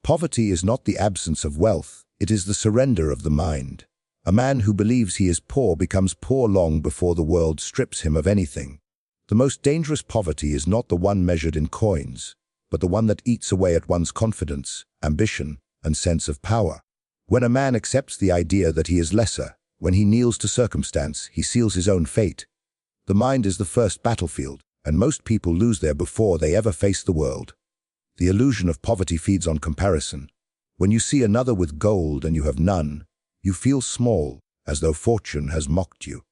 Poverty is not the absence of wealth, it is the surrender of the mind. A man who believes he is poor becomes poor long before the world strips him of anything. The most dangerous poverty is not the one measured in coins, but the one that eats away at one's confidence, ambition, and sense of power. When a man accepts the idea that he is lesser, when he kneels to circumstance, he seals his own fate. The mind is the first battlefield, and most people lose there before they ever face the world. The illusion of poverty feeds on comparison. When you see another with gold and you have none, you feel small, as though fortune has mocked you.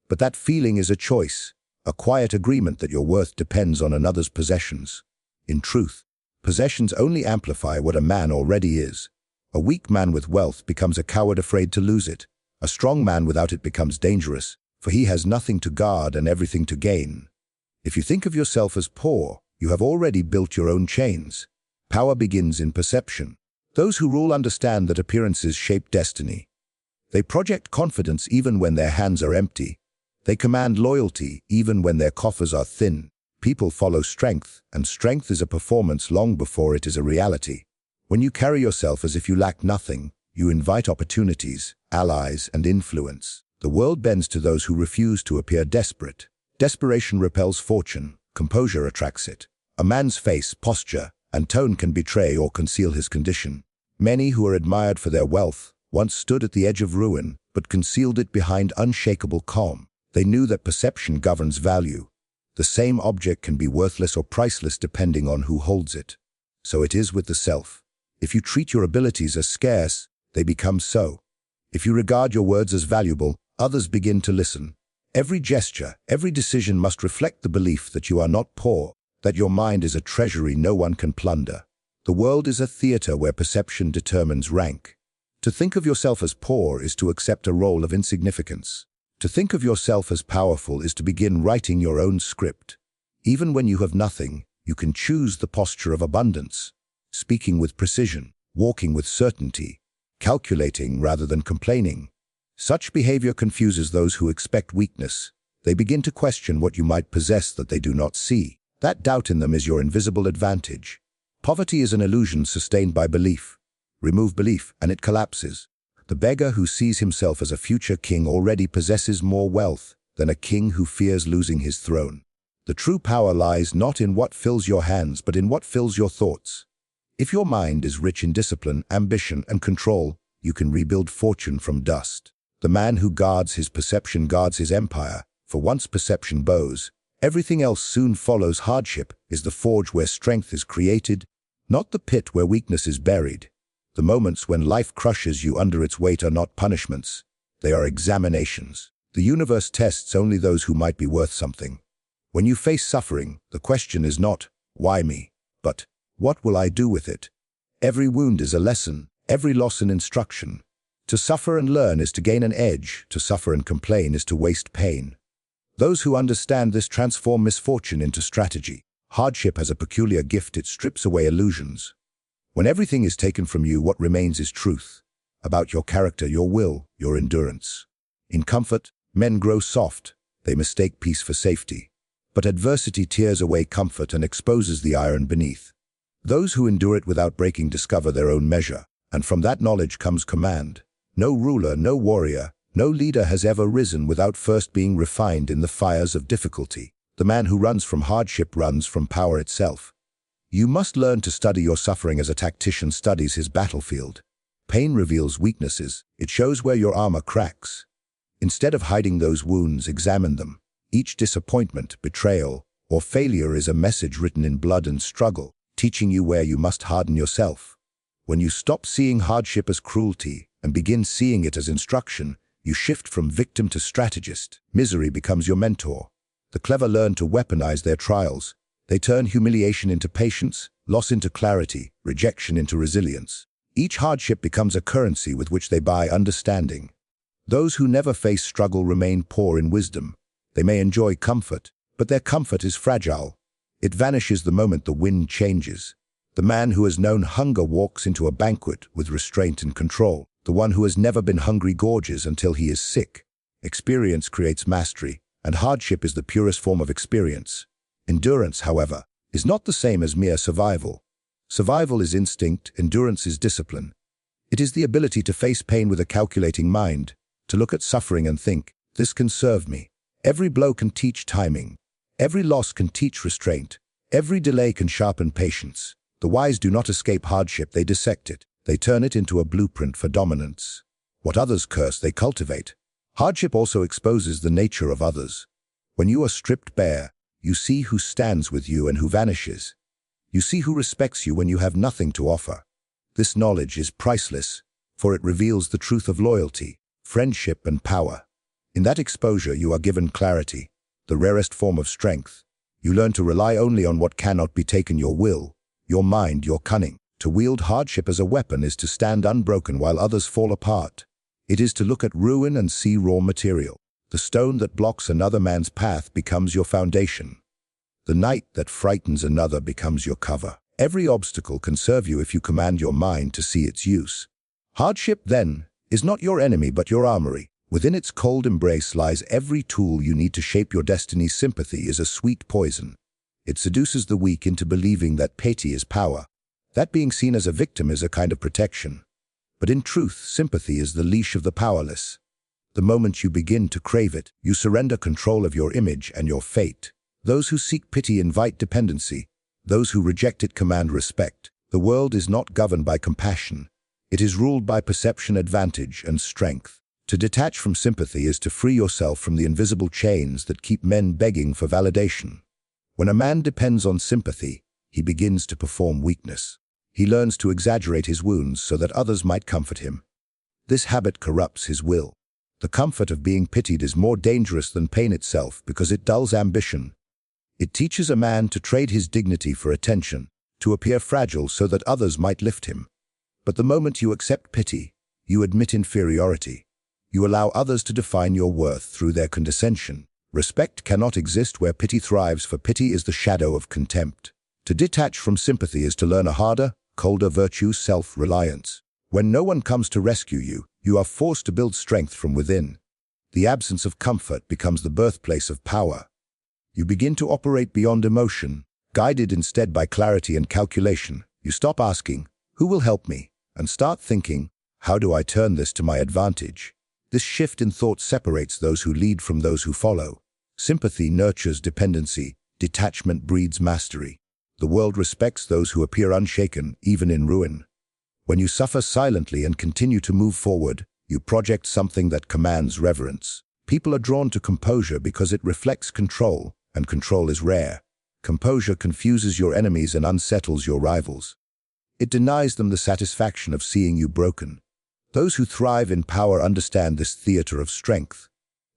But that feeling is a choice, a quiet agreement that your worth depends on another's possessions. In truth, possessions only amplify what a man already is. A weak man with wealth becomes a coward afraid to lose it. A strong man without it becomes dangerous, for he has nothing to guard and everything to gain. If you think of yourself as poor, you have already built your own chains. Power begins in perception. Those who rule understand that appearances shape destiny. They project confidence even when their hands are empty. They command loyalty even when their coffers are thin. People follow strength, and strength is a performance long before it is a reality. When you carry yourself as if you lack nothing, you invite opportunities, allies, and influence. The world bends to those who refuse to appear desperate. Desperation repels fortune. Composure attracts it. A man's face, posture, and tone can betray or conceal his condition. Many who are admired for their wealth once stood at the edge of ruin, but concealed it behind unshakable calm. They knew that perception governs value. The same object can be worthless or priceless depending on who holds it. So it is with the self. If you treat your abilities as scarce, they become so. If you regard your words as valuable, others begin to listen. Every gesture, every decision must reflect the belief that you are not poor, that your mind is a treasury no one can plunder. The world is a theater where perception determines rank. To think of yourself as poor is to accept a role of insignificance. To think of yourself as powerful is to begin writing your own script. Even when you have nothing, you can choose the posture of abundance, speaking with precision, walking with certainty, calculating rather than complaining. Such behavior confuses those who expect weakness. They begin to question what you might possess that they do not see. That doubt in them is your invisible advantage. Poverty is an illusion sustained by belief. Remove belief, and it collapses. The beggar who sees himself as a future king already possesses more wealth than a king who fears losing his throne. The true power lies not in what fills your hands, but in what fills your thoughts. If your mind is rich in discipline, ambition, and control, you can rebuild fortune from dust. The man who guards his perception guards his empire, for once perception bows, everything else soon follows. Hardship is the forge where strength is created, not the pit where weakness is buried. The moments when life crushes you under its weight are not punishments. They are examinations. The universe tests only those who might be worth something. When you face suffering, the question is not, why me? But, what will I do with it? Every wound is a lesson, every loss an instruction. To suffer and learn is to gain an edge, to suffer and complain is to waste pain. Those who understand this transform misfortune into strategy. Hardship has a peculiar gift, it strips away illusions. When everything is taken from you, what remains is truth, about your character, your will, your endurance. In comfort, men grow soft, they mistake peace for safety. But adversity tears away comfort and exposes the iron beneath. Those who endure it without breaking discover their own measure, and from that knowledge comes command. No ruler, no warrior, no leader has ever risen without first being refined in the fires of difficulty. The man who runs from hardship runs from power itself. You must learn to study your suffering as a tactician studies his battlefield. Pain reveals weaknesses. It shows where your armor cracks. Instead of hiding those wounds, examine them. Each disappointment, betrayal, or failure is a message written in blood and struggle, teaching you where you must harden yourself. When you stop seeing hardship as cruelty and begin seeing it as instruction, you shift from victim to strategist. Misery becomes your mentor. The clever learn to weaponize their trials. They turn humiliation into patience, loss into clarity, rejection into resilience. Each hardship becomes a currency with which they buy understanding. Those who never face struggle remain poor in wisdom. They may enjoy comfort, but their comfort is fragile. It vanishes the moment the wind changes. The man who has known hunger walks into a banquet with restraint and control. The one who has never been hungry gorges until he is sick. Experience creates mastery, and hardship is the purest form of experience. Endurance, however, is not the same as mere survival. Survival is instinct, endurance is discipline. It is the ability to face pain with a calculating mind, to look at suffering and think, this can serve me. Every blow can teach timing. Every loss can teach restraint. Every delay can sharpen patience. The wise do not escape hardship, they dissect it. They turn it into a blueprint for dominance. What others curse, they cultivate. Hardship also exposes the nature of others. When you are stripped bare, you see who stands with you and who vanishes. You see who respects you when you have nothing to offer. This knowledge is priceless, for it reveals the truth of loyalty, friendship, and power. In that exposure, you are given clarity, the rarest form of strength. You learn to rely only on what cannot be taken: your will, your mind, your cunning. To wield hardship as a weapon is to stand unbroken while others fall apart. It is to look at ruin and see raw material. The stone that blocks another man's path becomes your foundation. The night that frightens another becomes your cover. Every obstacle can serve you if you command your mind to see its use. Hardship, then, is not your enemy but your armory. Within its cold embrace lies every tool you need to shape your destiny. Sympathy is a sweet poison. It seduces the weak into believing that pity is power, that being seen as a victim is a kind of protection. But in truth, sympathy is the leash of the powerless. The moment you begin to crave it, you surrender control of your image and your fate. Those who seek pity invite dependency. Those who reject it command respect. The world is not governed by compassion. It is ruled by perception, advantage, and strength. To detach from sympathy is to free yourself from the invisible chains that keep men begging for validation. When a man depends on sympathy, he begins to perform weakness. He learns to exaggerate his wounds so that others might comfort him. This habit corrupts his will. The comfort of being pitied is more dangerous than pain itself because it dulls ambition. It teaches a man to trade his dignity for attention, to appear fragile so that others might lift him. But the moment you accept pity, you admit inferiority. You allow others to define your worth through their condescension. Respect cannot exist where pity thrives, for pity is the shadow of contempt. To detach from sympathy is to learn a harder, colder virtue: self-reliance. When no one comes to rescue you, you are forced to build strength from within. The absence of comfort becomes the birthplace of power. You begin to operate beyond emotion, guided instead by clarity and calculation. You stop asking, "Who will help me?" and start thinking, "How do I turn this to my advantage?" This shift in thought separates those who lead from those who follow. Sympathy nurtures dependency. Detachment breeds mastery. The world respects those who appear unshaken, even in ruin. When you suffer silently and continue to move forward, you project something that commands reverence. People are drawn to composure because it reflects control, and control is rare. Composure confuses your enemies and unsettles your rivals. It denies them the satisfaction of seeing you broken. Those who thrive in power understand this theater of strength.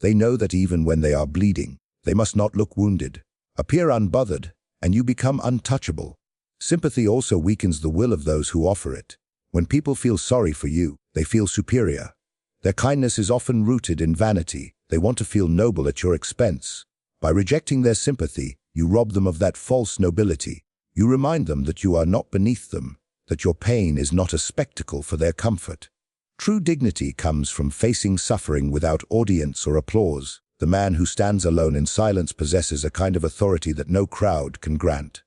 They know that even when they are bleeding, they must not look wounded. Appear unbothered, and you become untouchable. Sympathy also weakens the will of those who offer it. When people feel sorry for you, they feel superior. Their kindness is often rooted in vanity. They want to feel noble at your expense. By rejecting their sympathy, you rob them of that false nobility. You remind them that you are not beneath them, that your pain is not a spectacle for their comfort. True dignity comes from facing suffering without audience or applause. The man who stands alone in silence possesses a kind of authority that no crowd can grant.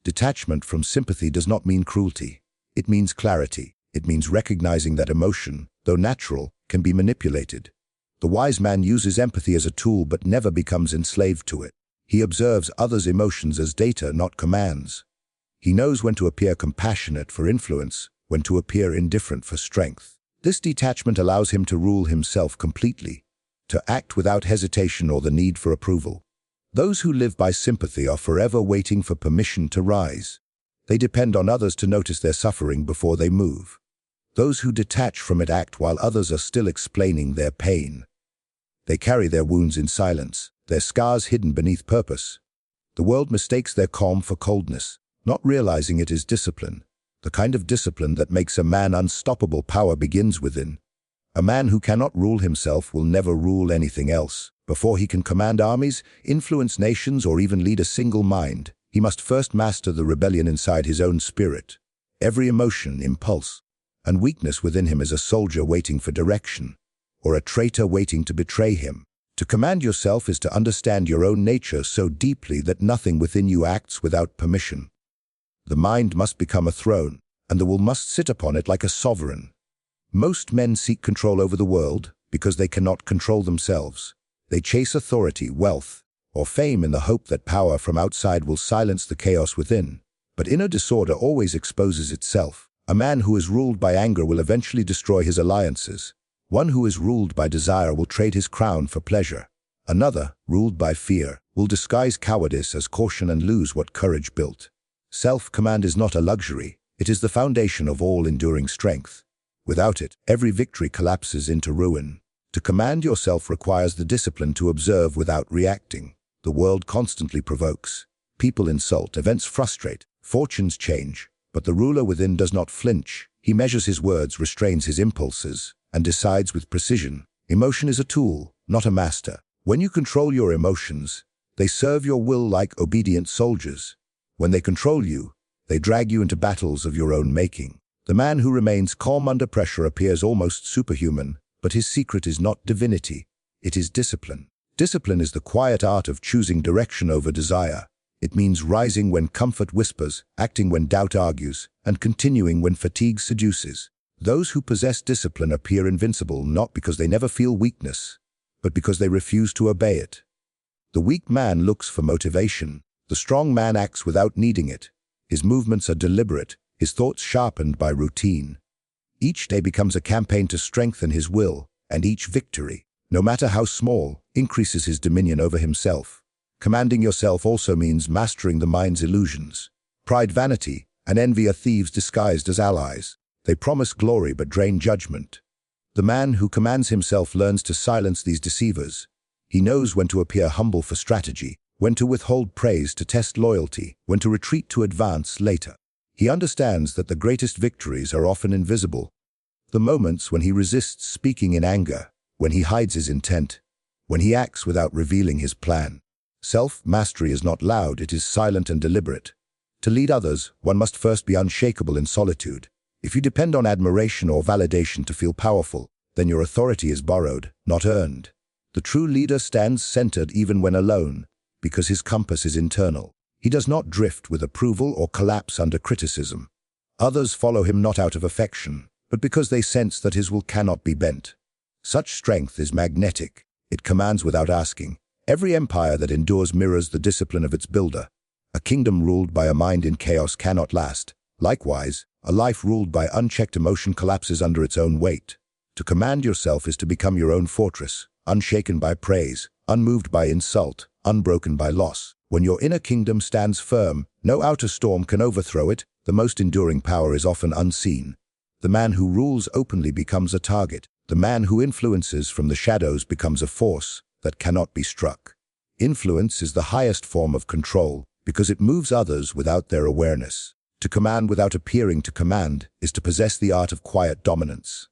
Detachment from sympathy does not mean cruelty. It means clarity. It means recognizing that emotion, though natural, can be manipulated. The wise man uses empathy as a tool but never becomes enslaved to it. He observes others' emotions as data, not commands. He knows when to appear compassionate for influence, when to appear indifferent for strength. This detachment allows him to rule himself completely, to act without hesitation or the need for approval. Those who live by sympathy are forever waiting for permission to rise. They depend on others to notice their suffering before they move. Those who detach from it act while others are still explaining their pain. They carry their wounds in silence, their scars hidden beneath purpose. The world mistakes their calm for coldness, not realizing it is discipline. The kind of discipline that makes a man unstoppable. Power begins within. A man who cannot rule himself will never rule anything else. Before he can command armies, influence nations, or even lead a single mind, he must first master the rebellion inside his own spirit. Every emotion, impulse, and weakness within him is a soldier waiting for direction, or a traitor waiting to betray him. To command yourself is to understand your own nature so deeply that nothing within you acts without permission. The mind must become a throne, and the will must sit upon it like a sovereign. Most men seek control over the world because they cannot control themselves. They chase authority, wealth, or fame in the hope that power from outside will silence the chaos within. But inner disorder always exposes itself. A man who is ruled by anger will eventually destroy his alliances. One who is ruled by desire will trade his crown for pleasure. Another, ruled by fear, will disguise cowardice as caution and lose what courage built. Self-command is not a luxury. It is the foundation of all enduring strength. Without it, every victory collapses into ruin. To command yourself requires the discipline to observe without reacting. The world constantly provokes. People insult, events frustrate, fortunes change. But the ruler within does not flinch. He measures his words, restrains his impulses, and decides with precision. Emotion is a tool, not a master. When you control your emotions, they serve your will like obedient soldiers. When they control you, they drag you into battles of your own making. The man who remains calm under pressure appears almost superhuman, but his secret is not divinity. It is discipline. Discipline is the quiet art of choosing direction over desire. It means rising when comfort whispers, acting when doubt argues, and continuing when fatigue seduces. Those who possess discipline appear invincible not because they never feel weakness, but because they refuse to obey it. The weak man looks for motivation. The strong man acts without needing it. His movements are deliberate, his thoughts sharpened by routine. Each day becomes a campaign to strengthen his will, and each victory, no matter how small, increases his dominion over himself. Commanding yourself also means mastering the mind's illusions. Pride, vanity, and envy are thieves disguised as allies. They promise glory but drain judgment. The man who commands himself learns to silence these deceivers. He knows when to appear humble for strategy, when to withhold praise to test loyalty, when to retreat to advance later. He understands that the greatest victories are often invisible. The moments when he resists speaking in anger, when he hides his intent, when he acts without revealing his plan. Self-mastery is not loud, it is silent and deliberate. To lead others, one must first be unshakable in solitude. If you depend on admiration or validation to feel powerful, then your authority is borrowed, not earned. The true leader stands centered even when alone, because his compass is internal. He does not drift with approval or collapse under criticism. Others follow him not out of affection, but because they sense that his will cannot be bent. Such strength is magnetic. It commands without asking. Every empire that endures mirrors the discipline of its builder. A kingdom ruled by a mind in chaos cannot last. Likewise, a life ruled by unchecked emotion collapses under its own weight. To command yourself is to become your own fortress, unshaken by praise, unmoved by insult, unbroken by loss. When your inner kingdom stands firm, no outer storm can overthrow it. The most enduring power is often unseen. The man who rules openly becomes a target. The man who influences from the shadows becomes a force that cannot be struck. Influence is the highest form of control because it moves others without their awareness. To command without appearing to command is to possess the art of quiet dominance.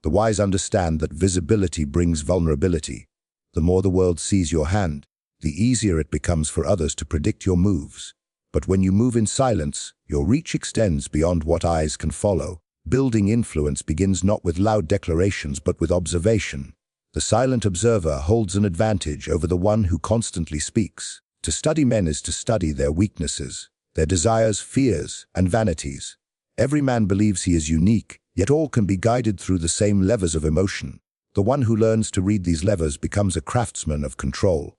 The wise understand that visibility brings vulnerability. The more the world sees your hand, the easier it becomes for others to predict your moves. But when you move in silence, your reach extends beyond what eyes can follow. Building influence begins not with loud declarations but with observation. The silent observer holds an advantage over the one who constantly speaks. To study men is to study their weaknesses, their desires, fears, and vanities. Every man believes he is unique, yet all can be guided through the same levers of emotion. The one who learns to read these levers becomes a craftsman of control.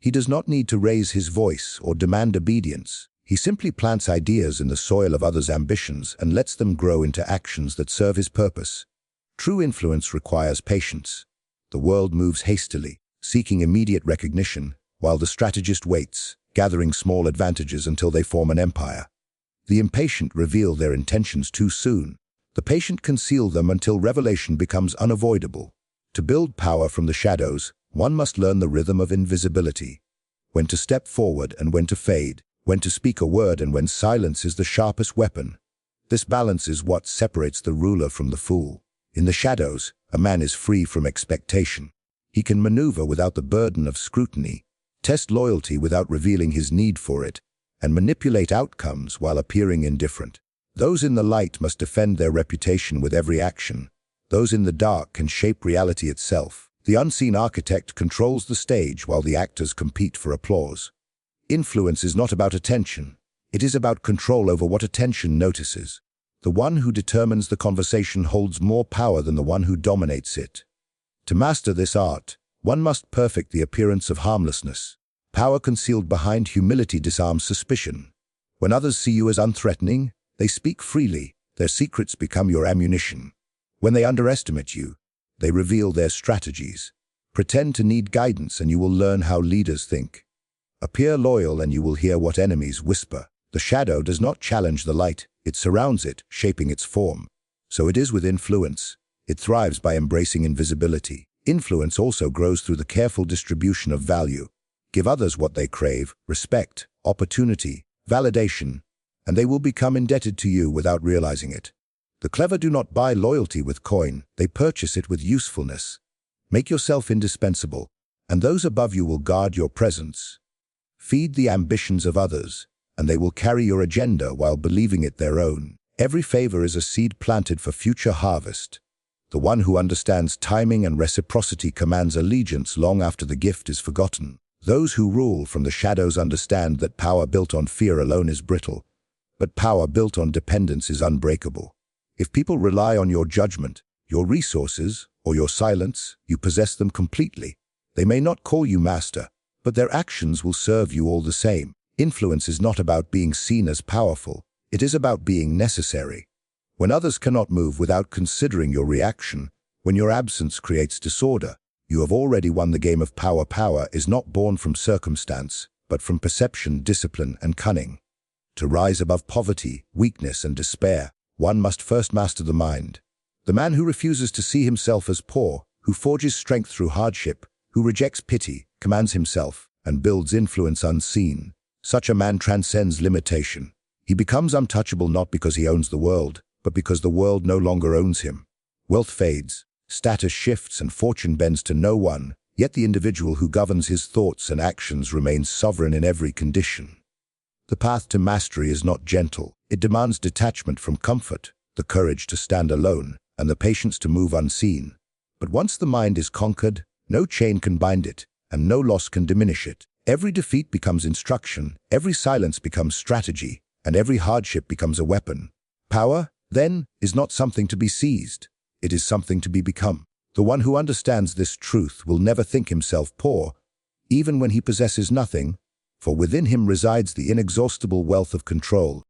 He does not need to raise his voice or demand obedience. He simply plants ideas in the soil of others' ambitions and lets them grow into actions that serve his purpose. True influence requires patience. The world moves hastily, seeking immediate recognition, while the strategist waits, gathering small advantages until they form an empire. The impatient reveal their intentions too soon. The patient conceal them until revelation becomes unavoidable. To build power from the shadows, one must learn the rhythm of invisibility. When to step forward and when to fade, when to speak a word and when silence is the sharpest weapon. This balance is what separates the ruler from the fool. In the shadows, a man is free from expectation. He can maneuver without the burden of scrutiny, test loyalty without revealing his need for it, and manipulate outcomes while appearing indifferent. Those in the light must defend their reputation with every action. Those in the dark can shape reality itself. The unseen architect controls the stage while the actors compete for applause. Influence is not about attention. It is about control over what attention notices. The one who determines the conversation holds more power than the one who dominates it. To master this art, one must perfect the appearance of harmlessness. Power concealed behind humility disarms suspicion. When others see you as unthreatening, they speak freely. Their secrets become your ammunition. When they underestimate you, they reveal their strategies. Pretend to need guidance and you will learn how leaders think. Appear loyal and you will hear what enemies whisper. The shadow does not challenge the light, it surrounds it, shaping its form. So it is with influence. It thrives by embracing invisibility. Influence also grows through the careful distribution of value. Give others what they crave: respect, opportunity, validation, and they will become indebted to you without realizing it. The clever do not buy loyalty with coin, they purchase it with usefulness. Make yourself indispensable, and those above you will guard your presence. Feed the ambitions of others, and they will carry your agenda while believing it their own. Every favor is a seed planted for future harvest. The one who understands timing and reciprocity commands allegiance long after the gift is forgotten. Those who rule from the shadows understand that power built on fear alone is brittle, but power built on dependence is unbreakable. If people rely on your judgment, your resources, or your silence, you possess them completely. They may not call you master, but their actions will serve you all the same. Influence is not about being seen as powerful, it is about being necessary. When others cannot move without considering your reaction, when your absence creates disorder, you have already won the game of power. Power is not born from circumstance, but from perception, discipline, and cunning. To rise above poverty, weakness, and despair, one must first master the mind. The man who refuses to see himself as poor, who forges strength through hardship, who rejects pity, commands himself, and builds influence unseen. Such a man transcends limitation. He becomes untouchable not because he owns the world, but because the world no longer owns him. Wealth fades, status shifts, and fortune bends to no one, yet the individual who governs his thoughts and actions remains sovereign in every condition. The path to mastery is not gentle. It demands detachment from comfort, the courage to stand alone, and the patience to move unseen. But once the mind is conquered, no chain can bind it, and no loss can diminish it. Every defeat becomes instruction, every silence becomes strategy, and every hardship becomes a weapon. Power, then, is not something to be seized. It is something to be become. The one who understands this truth will never think himself poor, even when he possesses nothing, for within him resides the inexhaustible wealth of control.